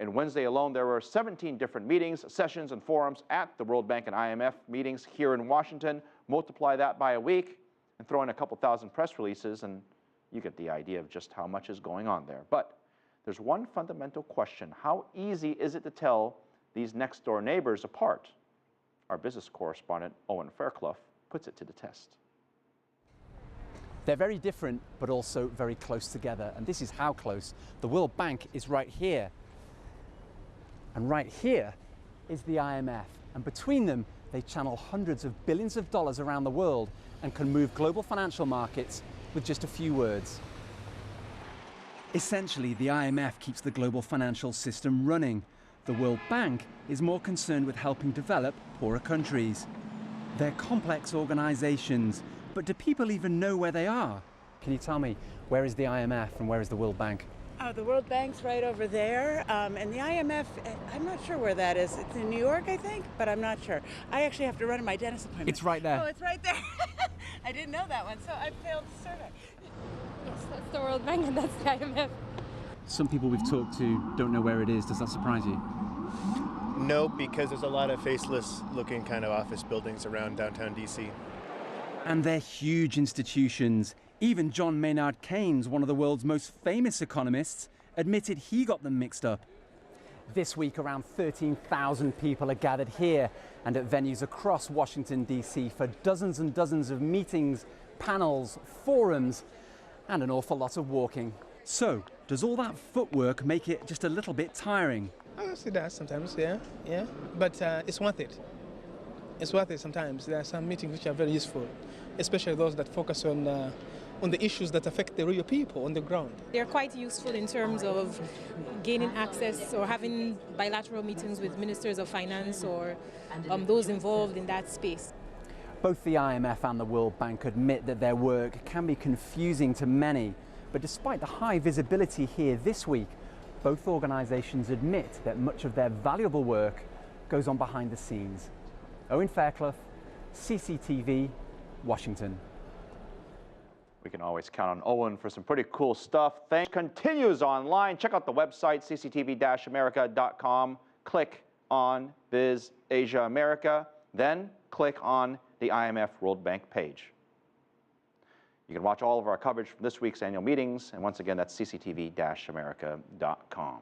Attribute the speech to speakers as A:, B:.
A: In Wednesday alone, there were 17 different meetings, sessions, and forums at the World Bank and IMF meetings here in Washington. Multiply that by a week and throw in a couple thousand press releases, and you get the idea of just how much is going on there. But there's one fundamental question. How easy is it to tell these next-door neighbors apart? Our business correspondent, Owen Fairclough, puts it to the test.
B: They're very different, but also very close together. And this is how close. The World Bank is right here. And right here is the IMF. And between them, they channel hundreds of billions of dollars around the world and can move global financial markets with just a few words. Essentially, the IMF keeps the global financial system running. The World Bank is more concerned with helping develop poorer countries. They're complex organizations, but do people even know where they are? Can you tell me, where is the IMF and where is the World Bank?
C: The World Bank's right over there, and the IMF, I'm not sure where that is. It's in New York, I think, but I'm not sure. I actually have to run to my dentist appointment.
B: It's right there.
C: Oh, it's right there. I didn't know that one, so I failed the survey.
D: Yes, that's the World Bank and that's the IMF.
B: Some people we've talked to don't know where it is. Does that surprise you?
E: No, because there's a lot of faceless looking kind of office buildings around downtown D.C.
B: And they're huge institutions. Even John Maynard Keynes, one of the world's most famous economists, admitted he got them mixed up. This week, around 13,000 people are gathered here and at venues across Washington, D.C. for dozens and dozens of meetings, panels, forums, and an awful lot of walking. So, does all that footwork make it just a little bit tiring?
F: I see that sometimes, yeah. But it's worth it. It's worth it sometimes. There are some meetings which are very useful, especially those that focus on the issues that affect the real people on the ground.
G: They're quite useful in terms of gaining access or having bilateral meetings with ministers of finance or those involved in that space.
B: Both the IMF and the World Bank admit that their work can be confusing to many, but despite the high visibility here this week, both organizations admit that much of their valuable work goes on behind the scenes. Owen Fairclough, CCTV, Washington.
A: We can always count on Owen for some pretty cool stuff. Thanks. Continues online. Check out the website, cctv-america.com. Click on Biz Asia America. Then click on the IMF World Bank page. You can watch all of our coverage from this week's annual meetings. And once again, that's cctv-america.com.